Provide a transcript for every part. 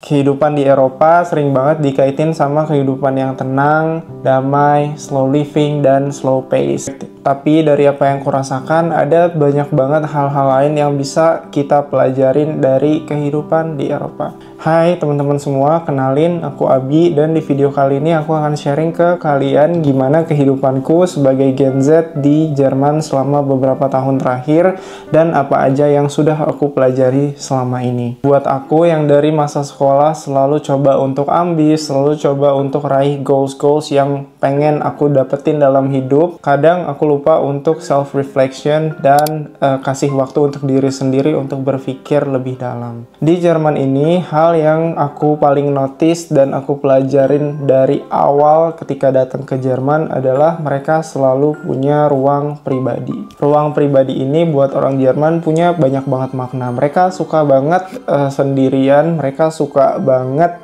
Kehidupan di Eropa sering banget dikaitin sama kehidupan yang tenang, damai, slow living, dan slow pace. Tapi dari apa yang kurasakan, ada banyak banget hal-hal lain yang bisa kita pelajarin dari kehidupan di Eropa. Hai teman-teman semua, kenalin aku Abi, dan di video kali ini aku akan sharing ke kalian gimana kehidupanku sebagai Gen Z di Jerman selama beberapa tahun terakhir dan apa aja yang sudah aku pelajari selama ini. Buat aku yang dari masa sekolah selalu coba untuk ambis, selalu coba untuk raih goals-goals yang pengen aku dapetin dalam hidup, kadang aku lupa untuk self-reflection dan kasih waktu untuk diri sendiri untuk berpikir lebih dalam. Di Jerman ini, hal yang aku paling notice dan aku pelajarin dari awal ketika datang ke Jerman adalah mereka selalu punya ruang pribadi. Ruang pribadi ini buat orang Jerman punya banyak banget makna. Mereka suka banget sendirian, mereka suka banget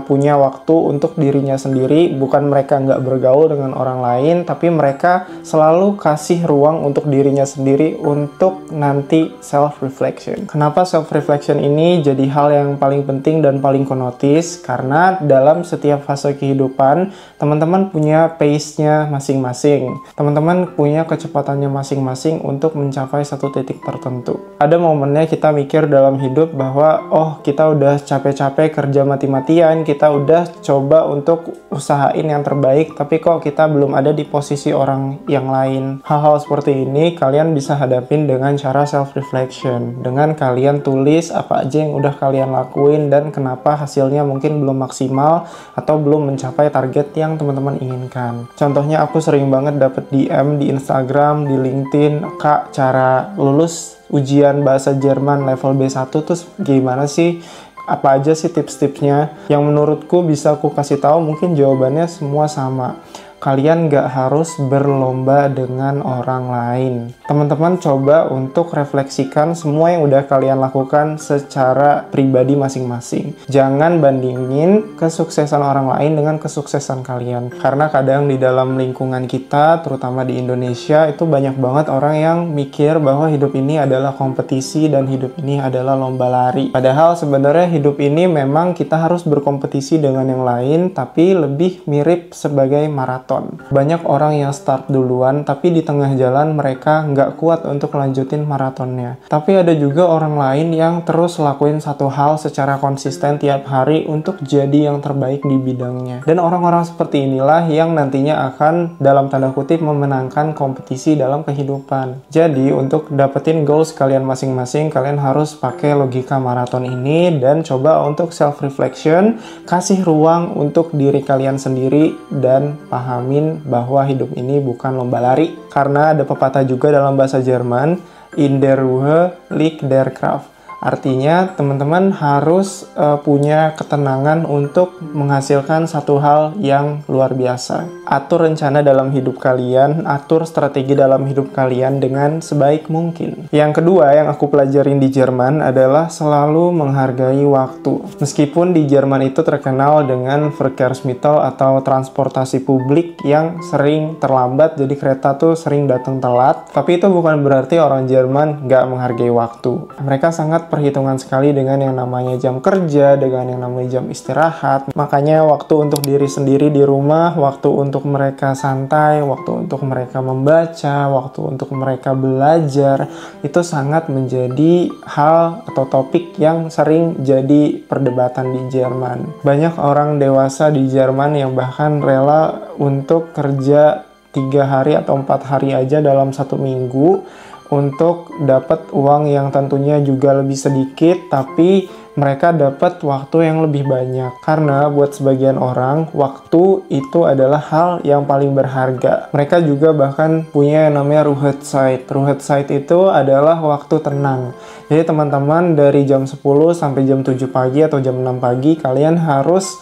punya waktu untuk dirinya sendiri. Bukan mereka nggak bergaul dengan orang lain, tapi mereka selalu kasih ruang untuk dirinya sendiri untuk nanti self-reflection. Kenapa self-reflection ini jadi hal yang paling penting dan paling konotis? Karena dalam setiap fase kehidupan, teman-teman punya pace-nya masing-masing. Teman-teman punya kecepatannya masing-masing untuk mencapai satu titik tertentu. Ada momennya kita mikir dalam hidup bahwa, oh kita udah capek-capek kerja mati-matian, kita udah coba untuk usahain yang terbaik, tapi kok kita belum ada di posisi orang yang lain. Hal-hal seperti ini kalian bisa hadapin dengan cara self-reflection, dengan kalian tulis apa aja yang udah kalian lakuin dan kenapa hasilnya mungkin belum maksimal atau belum mencapai target yang teman-teman inginkan. Contohnya aku sering banget dapet DM di Instagram, di LinkedIn, Kak, cara lulus ujian bahasa Jerman level B1 tuh gimana sih? Apa aja sih tips-tipsnya? Yang menurutku bisa aku kasih tahu, mungkin jawabannya semua sama. Kalian nggak harus berlomba dengan orang lain. Teman-teman coba untuk refleksikan semua yang udah kalian lakukan secara pribadi masing-masing. Jangan bandingin kesuksesan orang lain dengan kesuksesan kalian. Karena kadang di dalam lingkungan kita, terutama di Indonesia, itu banyak banget orang yang mikir bahwa hidup ini adalah kompetisi dan hidup ini adalah lomba lari. Padahal sebenarnya hidup ini memang kita harus berkompetisi dengan yang lain, tapi lebih mirip sebagai maraton. Banyak orang yang start duluan, tapi di tengah jalan mereka nggak kuat untuk lanjutin maratonnya. Tapi ada juga orang lain yang terus lakuin satu hal secara konsisten tiap hari untuk jadi yang terbaik di bidangnya. Dan orang-orang seperti inilah yang nantinya akan, dalam tanda kutip, memenangkan kompetisi dalam kehidupan. Jadi, untuk dapetin goals kalian masing-masing, kalian harus pakai logika maraton ini dan coba untuk self-reflection, kasih ruang untuk diri kalian sendiri dan paham bahwa hidup ini bukan lomba lari. Karena ada pepatah juga dalam bahasa Jerman, in der Ruhe liegt der Kraft. Artinya, teman-teman harus punya ketenangan untuk menghasilkan satu hal yang luar biasa. Atur rencana dalam hidup kalian, atur strategi dalam hidup kalian dengan sebaik mungkin. Yang kedua yang aku pelajarin di Jerman adalah selalu menghargai waktu. Meskipun di Jerman itu terkenal dengan Verkehrsmittel atau transportasi publik yang sering terlambat, jadi kereta tuh sering datang telat. Tapi itu bukan berarti orang Jerman nggak menghargai waktu. Mereka sangat perhitungan sekali dengan yang namanya jam kerja, dengan yang namanya jam istirahat. Makanya waktu untuk diri sendiri di rumah, waktu untuk mereka santai, waktu untuk mereka membaca, waktu untuk mereka belajar, itu sangat menjadi hal atau topik yang sering jadi perdebatan di Jerman. Banyak orang dewasa di Jerman yang bahkan rela untuk kerja 3 hari atau 4 hari aja dalam 1 minggu untuk dapat uang yang tentunya juga lebih sedikit, tapi mereka dapat waktu yang lebih banyak. Karena buat sebagian orang, waktu itu adalah hal yang paling berharga. Mereka juga bahkan punya yang namanya Ruhezeit. Ruhezeit itu adalah waktu tenang. Jadi teman-teman dari jam 10 sampai jam 7 pagi atau jam 6 pagi, kalian harus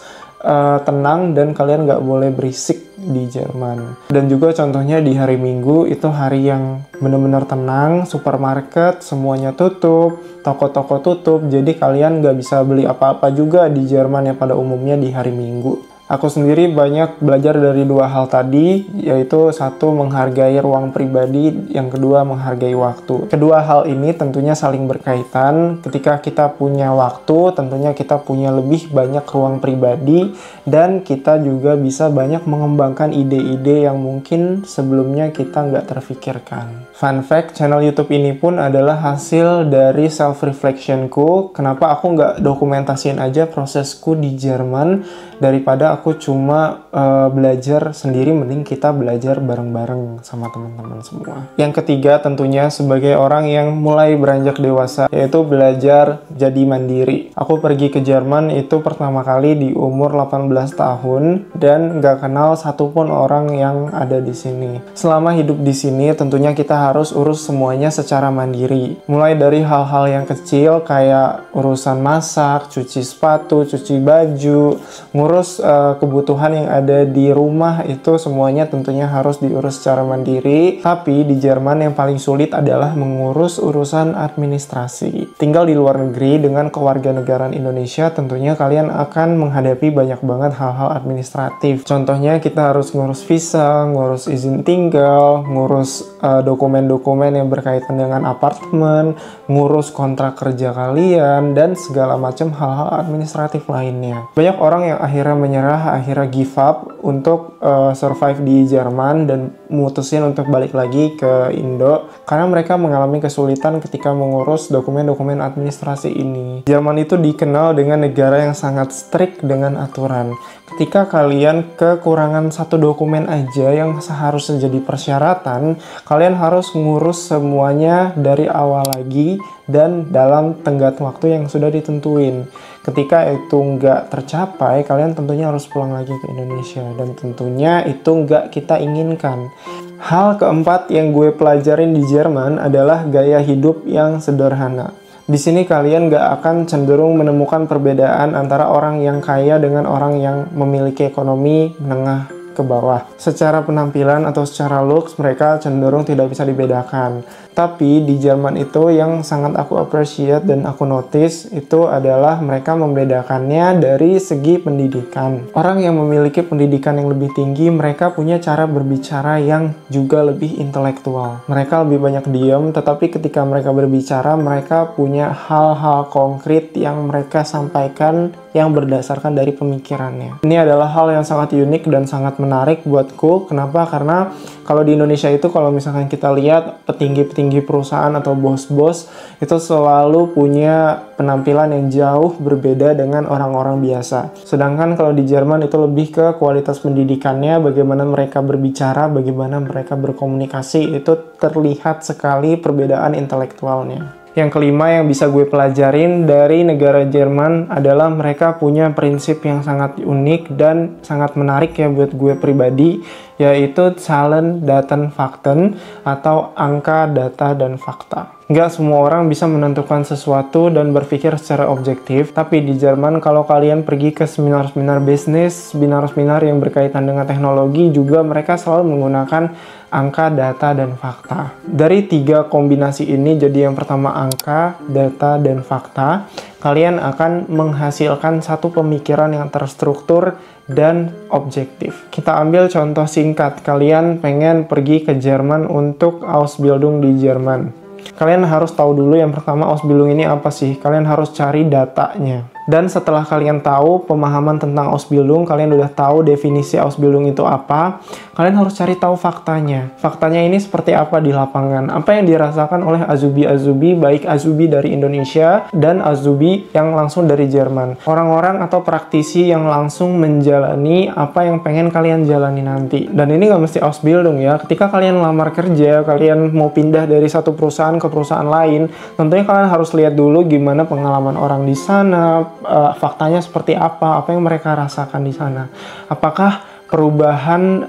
tenang dan kalian nggak boleh berisik di Jerman. Dan juga contohnya di hari Minggu itu hari yang benar-benar tenang, supermarket semuanya tutup, toko-toko tutup, jadi kalian nggak bisa beli apa-apa juga di Jerman yang pada umumnya di hari Minggu. Aku sendiri banyak belajar dari dua hal tadi, yaitu satu menghargai ruang pribadi, yang kedua menghargai waktu. Kedua hal ini tentunya saling berkaitan. Ketika kita punya waktu, tentunya kita punya lebih banyak ruang pribadi, dan kita juga bisa banyak mengembangkan ide-ide yang mungkin sebelumnya kita nggak terfikirkan. Fun fact, channel YouTube ini pun adalah hasil dari self-reflectionku. Kenapa aku nggak dokumentasiin aja prosesku di Jerman, daripada aku cuma belajar sendiri, mending kita belajar bareng-bareng sama teman-teman semua. Yang ketiga tentunya sebagai orang yang mulai beranjak dewasa, yaitu belajar jadi mandiri. Aku pergi ke Jerman itu pertama kali di umur 18 tahun dan nggak kenal satupun orang yang ada di sini. Selama hidup di sini tentunya kita harus urus semuanya secara mandiri. Mulai dari hal-hal yang kecil kayak urusan masak, cuci sepatu, cuci baju, ngurus kebutuhan yang ada di rumah, itu semuanya tentunya harus diurus secara mandiri. Tapi di Jerman yang paling sulit adalah mengurus urusan administrasi. Tinggal di luar negeri dengan kewarganegaraan Indonesia, tentunya kalian akan menghadapi banyak banget hal-hal administratif. Contohnya kita harus ngurus visa, ngurus izin tinggal, ngurus dokumen-dokumen yang berkaitan dengan apartemen, ngurus kontrak kerja kalian, dan segala macam hal-hal administratif lainnya. Banyak orang yang akhirnya menyerah, akhirnya give up untuk survive di Jerman dan mutusin untuk balik lagi ke Indo karena mereka mengalami kesulitan ketika mengurus dokumen-dokumen administrasi ini. Jerman itu dikenal dengan negara yang sangat strict dengan aturan. Ketika kalian kekurangan satu dokumen aja yang seharusnya jadi persyaratan, kalian harus ngurus semuanya dari awal lagi dan dalam tenggat waktu yang sudah ditentuin. Ketika itu nggak tercapai, kalian tentunya harus pulang lagi ke Indonesia, dan tentunya itu nggak kita inginkan. Hal keempat yang gue pelajarin di Jerman adalah gaya hidup yang sederhana. Di sini kalian nggak akan cenderung menemukan perbedaan antara orang yang kaya dengan orang yang memiliki ekonomi menengah ke bawah. Secara penampilan atau secara looks, mereka cenderung tidak bisa dibedakan. Tapi di Jerman itu yang sangat aku appreciate dan aku notice itu adalah mereka membedakannya dari segi pendidikan. Orang yang memiliki pendidikan yang lebih tinggi, mereka punya cara berbicara yang juga lebih intelektual. Mereka lebih banyak diam, tetapi ketika mereka berbicara, mereka punya hal-hal konkret yang mereka sampaikan yang berdasarkan dari pemikirannya. Ini adalah hal yang sangat unik dan sangat menarik buatku. Kenapa? Karena kalau di Indonesia itu, kalau misalkan kita lihat petinggi-petinggi perusahaan atau bos-bos itu selalu punya penampilan yang jauh berbeda dengan orang-orang biasa. Sedangkan kalau di Jerman itu lebih ke kualitas pendidikannya, bagaimana mereka berbicara, bagaimana mereka berkomunikasi, itu terlihat sekali perbedaan intelektualnya. Yang kelima yang bisa gue pelajarin dari negara Jerman adalah mereka punya prinsip yang sangat unik dan sangat menarik ya buat gue pribadi, yaitu Zahlen, Daten, Fakten atau angka, data, dan fakta. Nggak semua orang bisa menentukan sesuatu dan berpikir secara objektif, tapi di Jerman kalau kalian pergi ke seminar-seminar bisnis, seminar-seminar yang berkaitan dengan teknologi, juga mereka selalu menggunakan angka, data, dan fakta. Dari tiga kombinasi ini, jadi yang pertama angka, data, dan fakta, kalian akan menghasilkan satu pemikiran yang terstruktur dan objektif. Kita ambil contoh singkat, kalian pengen pergi ke Jerman untuk Ausbildung di Jerman. Kalian harus tahu dulu yang pertama Ausbildung ini apa sih? Kalian harus cari datanya. Dan setelah kalian tahu pemahaman tentang Ausbildung, kalian udah tahu definisi Ausbildung itu apa, kalian harus cari tahu faktanya. Faktanya ini seperti apa di lapangan? Apa yang dirasakan oleh Azubi-Azubi, baik Azubi dari Indonesia dan Azubi yang langsung dari Jerman. Orang-orang atau praktisi yang langsung menjalani apa yang pengen kalian jalani nanti. Dan ini nggak mesti Ausbildung ya. Ketika kalian lamar kerja, kalian mau pindah dari satu perusahaan ke perusahaan lain, tentunya kalian harus lihat dulu gimana pengalaman orang di sana, faktanya seperti apa yang mereka rasakan di sana. Apakah perubahan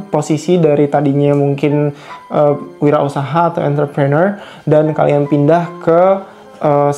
posisi dari tadinya mungkin wirausaha atau entrepreneur dan kalian pindah ke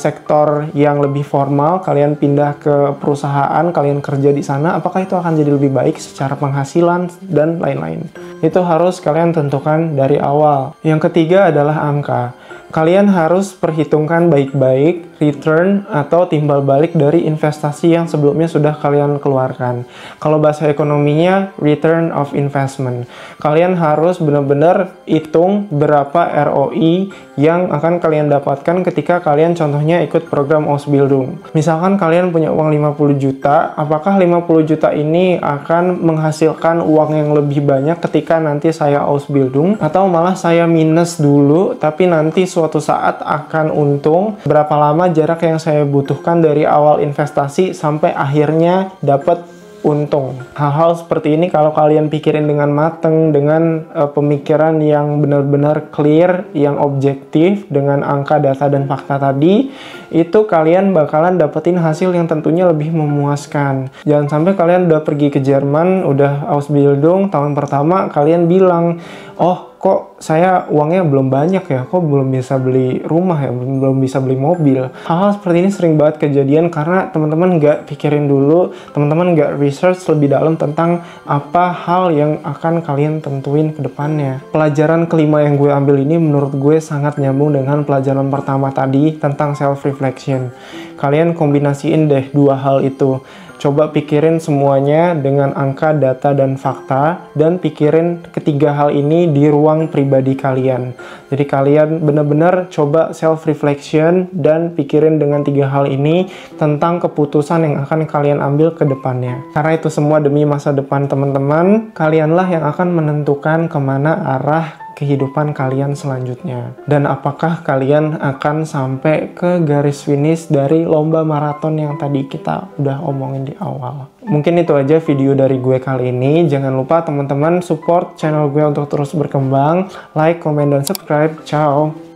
sektor yang lebih formal, kalian pindah ke perusahaan, kalian kerja di sana, apakah itu akan jadi lebih baik secara penghasilan dan lain-lain. Itu harus kalian tentukan dari awal. Yang ketiga adalah angka. Kalian harus perhitungkan baik-baik return atau timbal balik dari investasi yang sebelumnya sudah kalian keluarkan. Kalau bahasa ekonominya return of investment. Kalian harus benar-benar hitung berapa ROI yang akan kalian dapatkan ketika kalian contohnya ikut program Ausbildung. Misalkan kalian punya uang 50 juta, apakah 50 juta ini akan menghasilkan uang yang lebih banyak ketika nanti saya Ausbildung, atau malah saya minus dulu tapi nanti suatu saat akan untung? Berapa lama jarak yang saya butuhkan dari awal investasi sampai akhirnya dapat untung? Hal-hal seperti ini kalau kalian pikirin dengan mateng, dengan pemikiran yang benar-benar clear, yang objektif, dengan angka, data, dan fakta tadi, itu kalian bakalan dapetin hasil yang tentunya lebih memuaskan. Jangan sampai kalian udah pergi ke Jerman, udah Ausbildung, tahun pertama kalian bilang, oh kok saya uangnya belum banyak ya, kok belum bisa beli rumah ya, belum bisa beli mobil. Hal-hal seperti ini sering banget kejadian karena teman-teman nggak pikirin dulu, teman-teman nggak research lebih dalam tentang apa hal yang akan kalian tentuin ke depannya. Pelajaran kelima yang gue ambil ini menurut gue sangat nyambung dengan pelajaran pertama tadi tentang self-reflection. Kalian kombinasiin deh dua hal itu. Coba pikirin semuanya dengan angka, data, dan fakta, dan pikirin ketiga hal ini di ruang pribadi kalian. Jadi kalian benar-benar coba self-reflection dan pikirin dengan tiga hal ini tentang keputusan yang akan kalian ambil ke depannya. Karena itu semua demi masa depan teman-teman, kalianlah yang akan menentukan kemana arah kehidupan kalian selanjutnya. Dan apakah kalian akan sampai ke garis finish dari lomba maraton yang tadi kita udah omongin di awal. Mungkin itu aja video dari gue kali ini. Jangan lupa teman-teman support channel gue untuk terus berkembang. Like, comment, dan subscribe. Ciao!